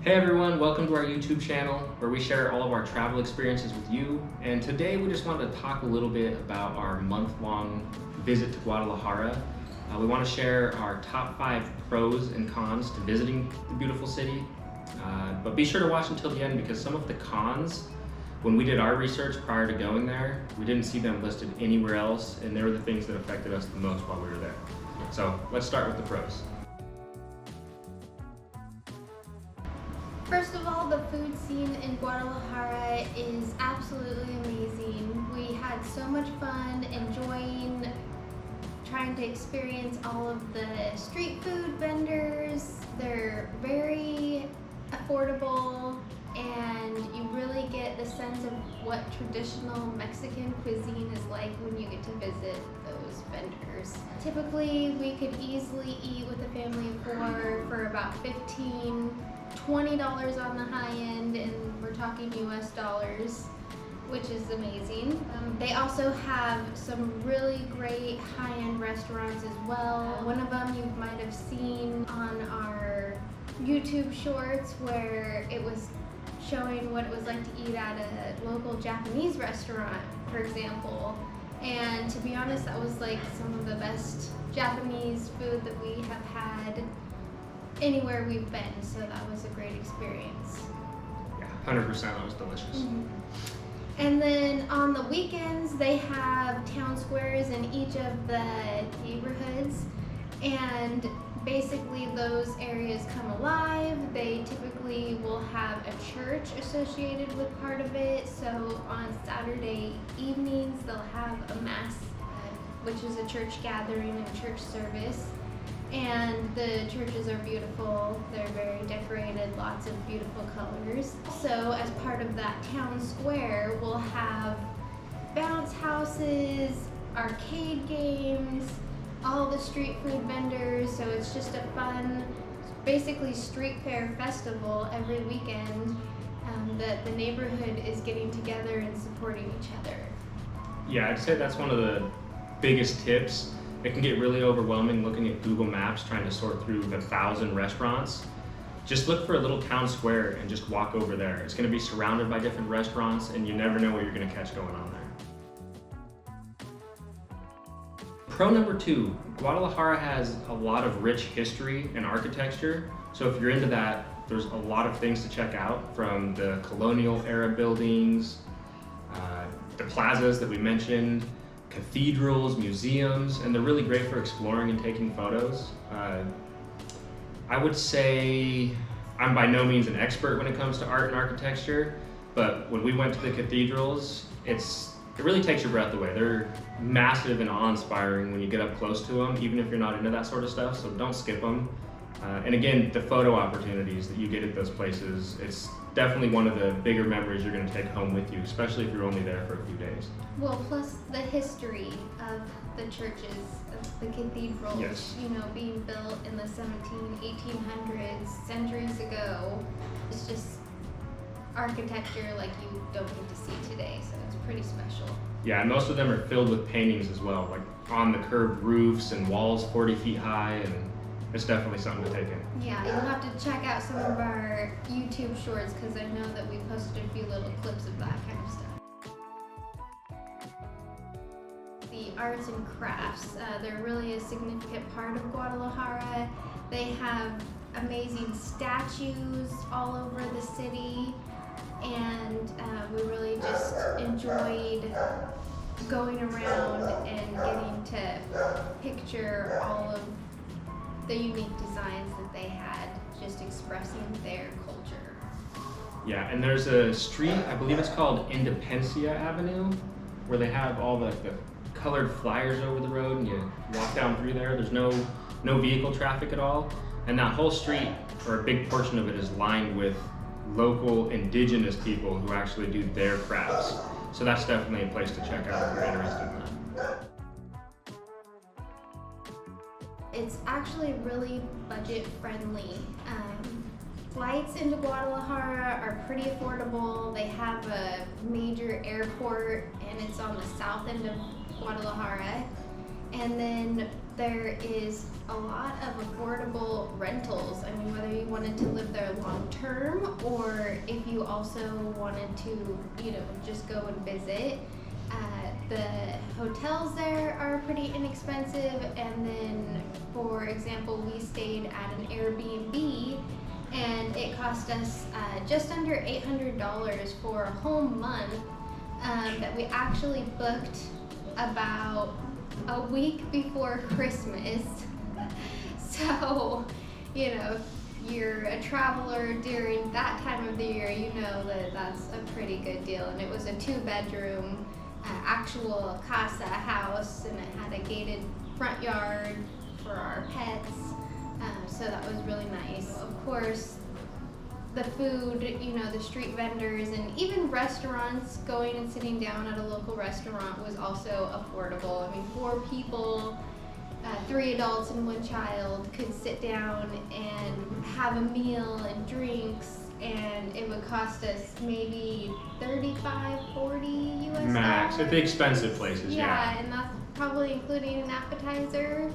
Hey everyone, welcome to our YouTube channel where we share all of our travel experiences with you. And today we just wanted to talk a little bit about our month-long visit to Guadalajara. We want to share our top 5 pros and cons to visiting the beautiful city. But be sure to watch until the end because some of the cons, when we did our research prior to going there, we didn't see them listed anywhere else, and they were the things that affected us the most while we were there. So let's start with the pros. First of all, the food scene in Guadalajara is absolutely amazing. We had so much fun enjoying trying to experience all of the street food vendors. They're very affordable and you really get the sense of what traditional Mexican cuisine is like when you get to visit those vendors. Typically, we could easily eat with a family of 4 for about $20 on the high end, and we're talking US dollars, which is amazing. They also have some really great high-end restaurants as well. One of them you might have seen on our YouTube shorts where it was showing what it was like to eat at a local Japanese restaurant, for example. And to be honest, that was like some of the best Japanese food that we have had anywhere we've been, so that was a great experience. Yeah, 100%, that was delicious. Mm-hmm. And then on the weekends, they have town squares in each of the neighborhoods, and basically those areas come alive. They typically will have a church associated with part of it, so on Saturday evenings they'll have a mass, which is a church gathering and church service. And the churches are beautiful, they're very decorated, lots of beautiful colors. So as part of that town square, we'll have bounce houses, arcade games, all the street food vendors, so it's just a fun, basically street fair festival every weekend that the neighborhood is getting together and supporting each other. Yeah, I'd say that's one of the biggest tips. It can get really overwhelming looking at Google Maps trying to sort through the 1,000 restaurants. Just look for a little town square and just walk over there. It's going to be surrounded by different restaurants and you never know what you're going to catch going on there. Pro number 2, Guadalajara has a lot of rich history and architecture. So if you're into that, there's a lot of things to check out, from the colonial-era buildings, the plazas that we mentioned, cathedrals, museums, and they're really great for exploring and taking photos. I would say I'm by no means an expert when it comes to art and architecture, but when we went to the cathedrals, it really takes your breath away. They're massive and awe-inspiring when you get up close to them, even if you're not into that sort of stuff, so don't skip them. And again, the photo opportunities that you get at those places, it's definitely one of the bigger memories you're going to take home with you, especially if you're only there for a few days. Well, plus the history of the churches, of the cathedrals, yes. You know, being built in the 1800s, centuries ago. It's just architecture like you don't get to see today, so it's pretty special. Yeah, and most of them are filled with paintings as well, like on the curved roofs and walls 40 feet high, and it's definitely something to take in. Yeah, you'll have to check out some of our YouTube shorts because I know that we posted a few little clips of that kind of stuff. The arts and crafts, they're really a significant part of Guadalajara. They have amazing statues all over the city, and we really just enjoyed going around and getting to picture all of the unique designs that they had, just expressing their culture. Yeah, and there's a street, I believe it's called Independencia Avenue, where they have all the colored flyers over the road, and you walk down through there. There's no vehicle traffic at all, and that whole street, or a big portion of it, is lined with local indigenous people who actually do their crafts. So that's definitely a place to check out if you're interested in that. It's actually really budget friendly. Flights into Guadalajara are pretty affordable. They have a major airport and it's on the south end of Guadalajara. And then there is a lot of affordable rentals. I mean, whether you wanted to live there Guadalajara long term, or if you also wanted to, just go and visit. The hotels there are pretty inexpensive, and then, for example, we stayed at an Airbnb, and it cost us just under $800 for a whole month that we actually booked about a week before Christmas. So, if you're a traveler during that time of the year, you know that that's a pretty good deal. And it was a 2-bedroom actual casa house, and it had a gated front yard for our pets, so that was really nice. Of course, the food, the street vendors and even restaurants, going and sitting down at a local restaurant was also affordable. I mean, 4 people, 3 adults and 1 child could sit down and have a meal and drinks, and it would cost us maybe $35, $40 US max at the expensive places. Yeah, and that's probably including an appetizer.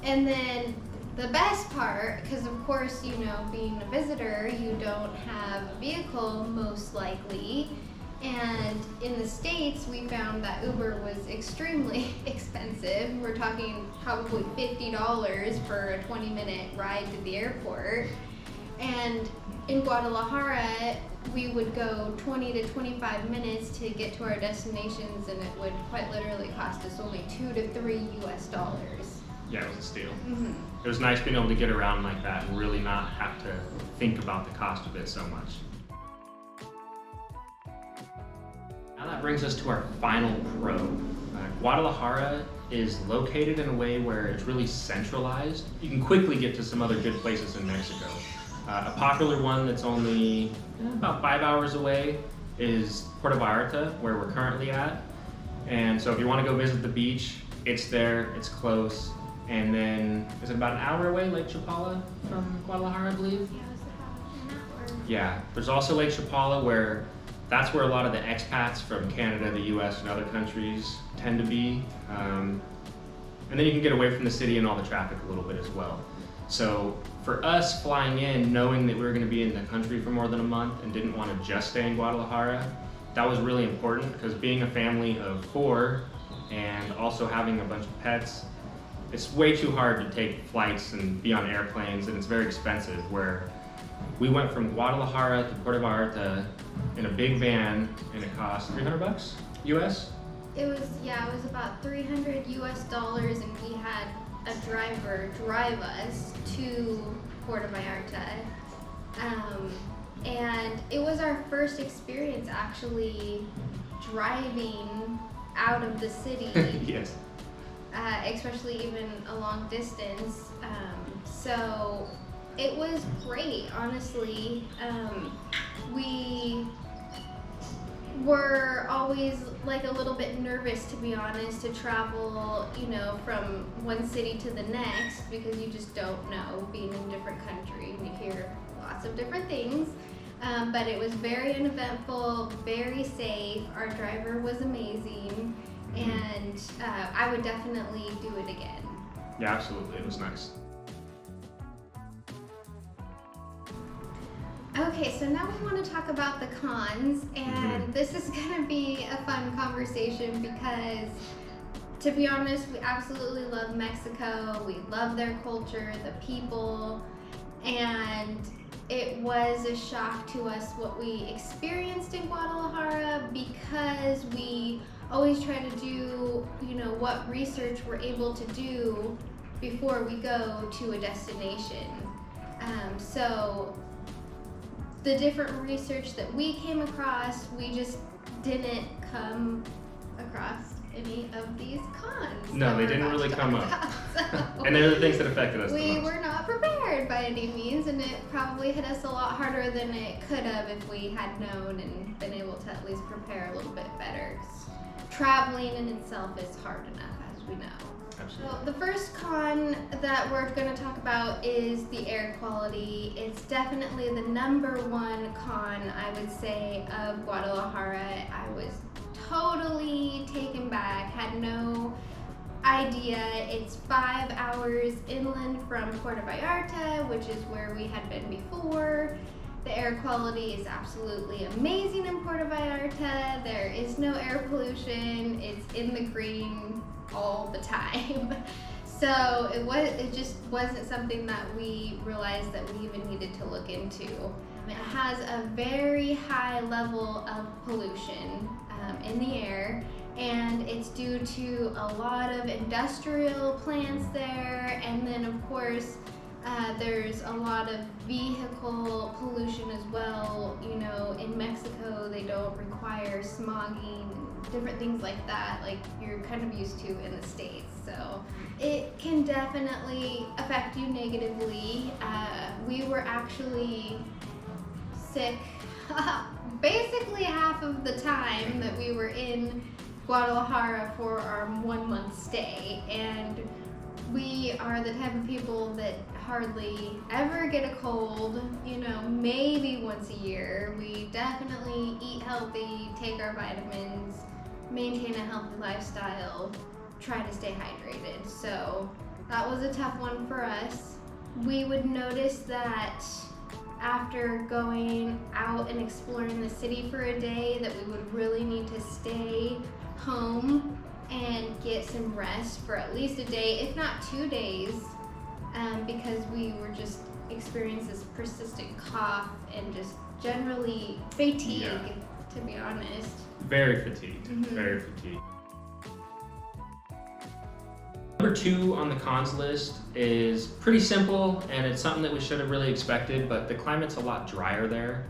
And then the best part, because of course, being a visitor, you don't have a vehicle most likely. And in the States, we found that Uber was extremely expensive. We're talking probably $50 for a 20-minute ride to the airport. And in Guadalajara, we would go 20 to 25 minutes to get to our destinations, and it would quite literally cost us only $2 to $3 US. Yeah, it was a steal. Mm-hmm. It was nice being able to get around like that and really not have to think about the cost of it so much. Now that brings us to our final pro. Guadalajara is located in a way where it's really centralized. You can quickly get to some other good places in Mexico. A popular one that's only about 5 hours away is Puerto Vallarta, where we're currently at. And so if you want to go visit the beach, it's there, it's close. And then, is it about an hour away, Lake Chapala from Guadalajara, I believe? Yeah, it was about an hour. Yeah, there's also Lake Chapala, that's where a lot of the expats from Canada, the US, and other countries tend to be. And then you can get away from the city and all the traffic a little bit as well. So for us flying in, knowing that we were going to be in the country for more than a month and didn't want to just stay in Guadalajara, that was really important, because being a family of 4 and also having a bunch of pets, it's way too hard to take flights and be on airplanes, and it's very expensive, where we went from Guadalajara to Puerto Vallarta in a big van, and it cost $300 US? It was about $300 US, and we had a driver drive us to Puerto Vallarta. And it was our first experience actually driving out of the city. Yes. Especially even a long distance. So it was great, honestly. We were always like a little bit nervous, to be honest, to travel, from one city to the next, because you just don't know, being in a different country, and you hear lots of different things. But it was very uneventful, very safe. Our driver was amazing, and I would definitely do it again. Yeah, absolutely. It was nice. Okay, so now we want to talk about the cons, and this is going to be a fun conversation because, to be honest, we absolutely love Mexico. We love their culture, the people, and it was a shock to us what we experienced in Guadalajara, because we always try to do, what research we're able to do before we go to a destination. So the different research that we came across, we just didn't come across any of these cons. No, they didn't really come up. And they're the things that affected us the We most. were not prepared by any means, and it probably hit us a lot harder than it could have if we had known and been able to at least prepare a little bit better. 'Cause traveling in itself is hard enough, as we know. Absolutely. So the first con that we're going to talk about is the air quality. It's definitely the #1 con, I would say, of Guadalajara. I was totally taken back, idea, it's 5 hours inland from Puerto Vallarta, which is where we had been before. The air quality is absolutely amazing in Puerto Vallarta. There is no air pollution. It's in the green all the time. So it just wasn't something that we realized that we even needed to look into. It has a very high level of pollution in the air, and it's due to a lot of industrial plants there, and then of course there's a lot of vehicle pollution as well. You know, in Mexico they don't require smogging and different things like that, like you're kind of used to in the States. So it can definitely affect you negatively. We were actually sick basically half of the time that we were in Guadalajara for our 1 month stay, and we are the type of people that hardly ever get a cold, you know, maybe once a year. We definitely eat healthy, take our vitamins, maintain a healthy lifestyle, try to stay hydrated. So that was a tough one for us. We would notice that after going out and exploring the city for a day that we would really need to stay home and get some rest for at least a day, if not 2 days, because we were just experiencing this persistent cough and just generally fatigue, to be honest. Very fatigued, very fatigued. Number 2 on the cons list is pretty simple, and it's something that we should have really expected, but the climate's a lot drier there.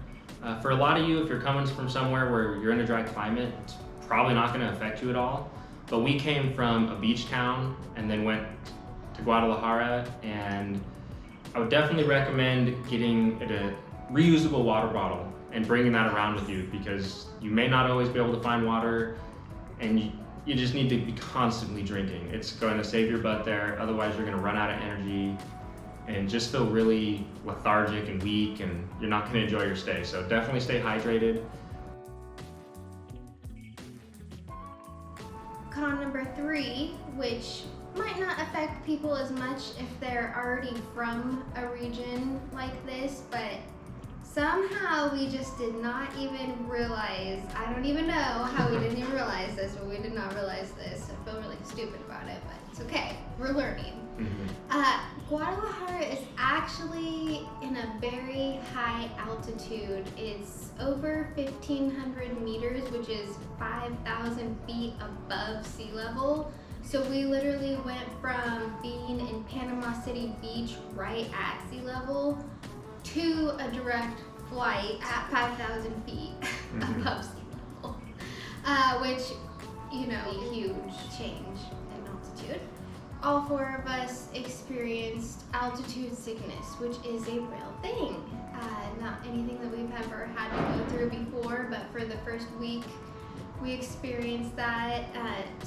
For a lot of you, if you're coming from somewhere where you're in a dry climate, it's probably not going to affect you at all. But we came from a beach town and then went to Guadalajara, and I would definitely recommend getting a reusable water bottle and bringing that around with you, because you may not always be able to find water, and you just need to be constantly drinking. It's going to save your butt there, otherwise you're going to run out of energy and just feel really lethargic and weak, and you're not going to enjoy your stay. So definitely stay hydrated. Con number 3, which might not affect people as much if they're already from a region like this, but somehow we just did not even realize, I don't even know how we didn't even realize this, but we did not realize this. I feel really stupid about it, but it's okay, we're learning. Guadalajara is actually in a very high altitude. It's over 1,500 meters, which is 5,000 feet above sea level. So we literally went from being in Panama City Beach right at sea level to a direct flight at 5,000 feet above sea level, which, you know, huge change in altitude. All 4 of us experienced altitude sickness, which is a real thing. Not anything that we've ever had to go through before, but for the first week we experienced that.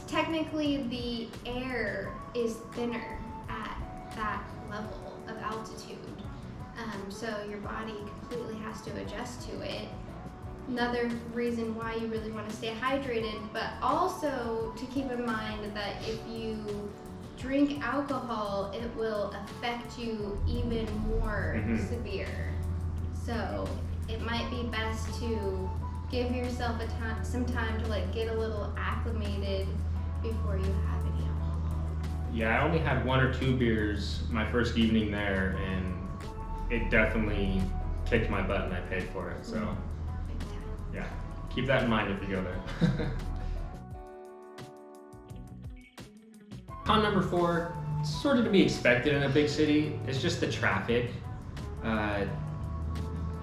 Technically the air is thinner at that level of altitude. So your body completely has to adjust to it. Another reason why you really want to stay hydrated, but also to keep in mind that if you drink alcohol, it will affect you even more severe. So it might be best to give yourself some time to like get a little acclimated before you have any alcohol. Yeah, I only had 1 or 2 beers my first evening there, and it definitely kicked my butt and I paid for it. So yeah, keep that in mind if you go there. Con number 4, sort of to be expected in a big city, is just the traffic.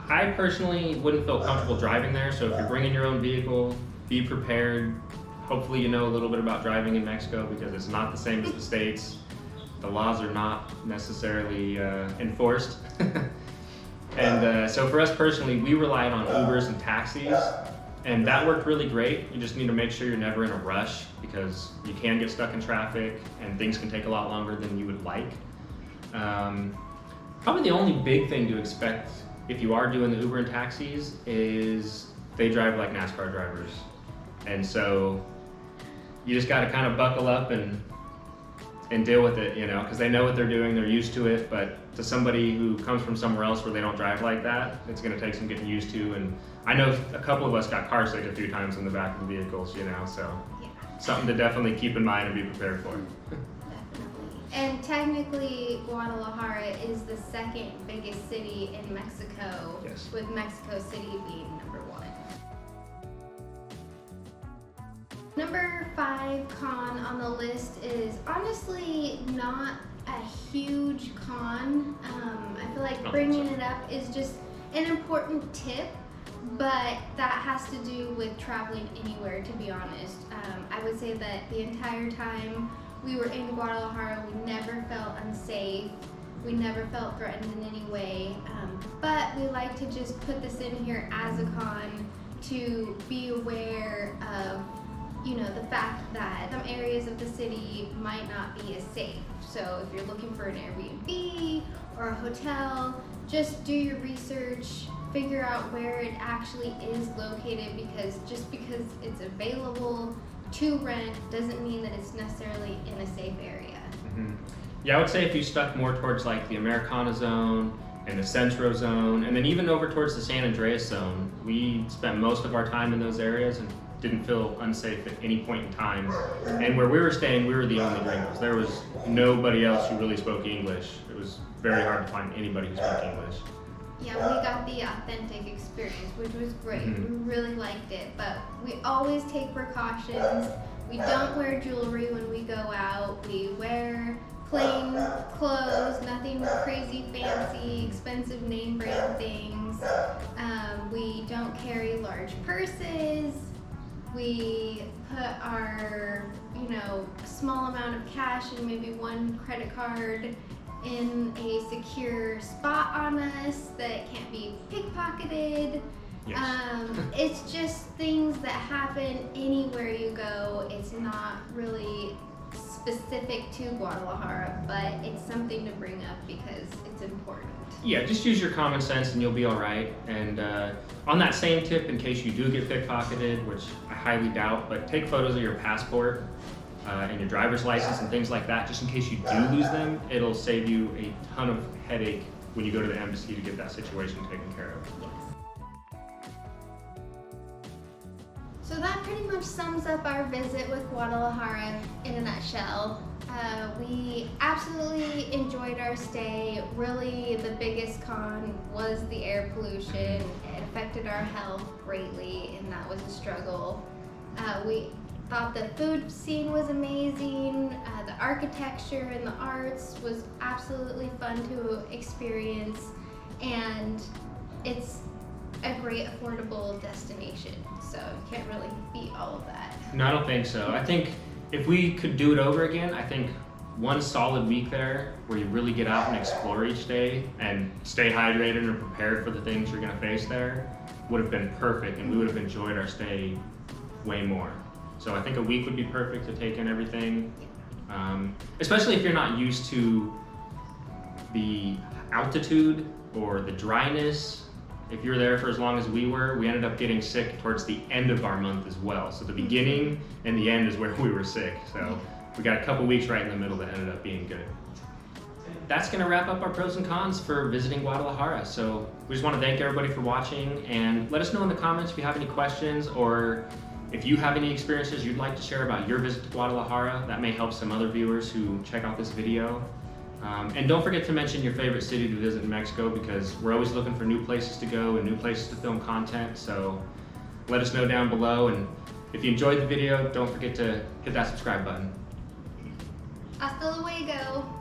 I personally wouldn't feel comfortable driving there, so if you're bringing your own vehicle, be prepared. Hopefully you know a little bit about driving in Mexico, because it's not the same as the States. The laws are not necessarily enforced. And so for us personally, we relied on Ubers and taxis, and that worked really great. You just need to make sure you're never in a rush, because you can get stuck in traffic and things can take a lot longer than you would like. Probably the only big thing to expect if you are doing the Uber and taxis is they drive like NASCAR drivers. And so you just got to kind of buckle up and and deal with it, you know, because they know what they're doing, they're used to it. But to somebody who comes from somewhere else where they don't drive like that, it's going to take some getting used to. And I know a couple of us got car sick a few times in the back of the vehicles, you know, so something to definitely keep in mind and be prepared for. Definitely. And technically, Guadalajara is the second biggest city in Mexico, Yes. with Mexico City being number 1. Number 5 con on the list is honestly not a huge con. I feel like bringing it up is just an important tip, but that has to do with traveling anywhere, to be honest. I would say that the entire time we were in Guadalajara, we never felt unsafe. We never felt threatened in any way, but we like to just put this in here as a con to be aware of, you know, the fact that some areas of the city might not be as safe. So if you're looking for an Airbnb or a hotel, just do your research, figure out where it actually is located, because just because it's available to rent doesn't mean that it's necessarily in a safe area. Mm-hmm. Yeah, I would say if you stuck more towards like the Americana zone and the Centro zone, and then even over towards the San Andreas zone, we spent most of our time in those areas and didn't feel unsafe at any point in time. And where we were staying, we were the only gringos. There was nobody else who really spoke English. It was very hard to find anybody who spoke English. Yeah, we got the authentic experience, which was great. We really liked it, but we always take precautions. We don't wear jewelry when we go out. We wear plain clothes, nothing crazy fancy, expensive name brand things. We don't carry large purses. We put our, you know, small amount of cash and maybe one credit card in a secure spot on us that can't be pickpocketed. Yes. It's just things that happen anywhere you go. It's not really specific to Guadalajara, but it's something to bring up because it's important. Yeah, just use your common sense and you'll be all right. And on that same tip, in case you do get pickpocketed, which I highly doubt, but take photos of your passport and your driver's license and things like that, just in case you do lose them. It'll save you a ton of headache when you go to the embassy to get that situation taken care of. Yes. So that pretty much sums up our visit with Guadalajara in a nutshell. We absolutely enjoyed our stay. Really, the biggest con was the air pollution. It affected our health greatly, and that was a struggle. We thought the food scene was amazing. The architecture and the arts was absolutely fun to experience, and it's a great affordable destination. So you can't really beat all of that. No, I don't think so. I think if we could do it over again, I think one solid week there where you really get out and explore each day and stay hydrated and prepared for the things you're going to face there would have been perfect, and we would have enjoyed our stay way more. So I think a week would be perfect to take in everything, especially if you're not used to the altitude or the dryness. If you're there for as long as we were, we ended up getting sick towards the end of our month as well. So the beginning and the end is where we were sick. So we got a couple weeks right in the middle that ended up being good. That's gonna wrap up our pros and cons for visiting Guadalajara. So we just wanna thank everybody for watching, and let us know in the comments if you have any questions, or if you have any experiences you'd like to share about your visit to Guadalajara. That may help some other viewers who check out this video. And don't forget to mention your favorite city to visit in Mexico, because we're always looking for new places to go and new places to film content. So let us know down below, and if you enjoyed the video, don't forget to hit that subscribe button. Hasta luego.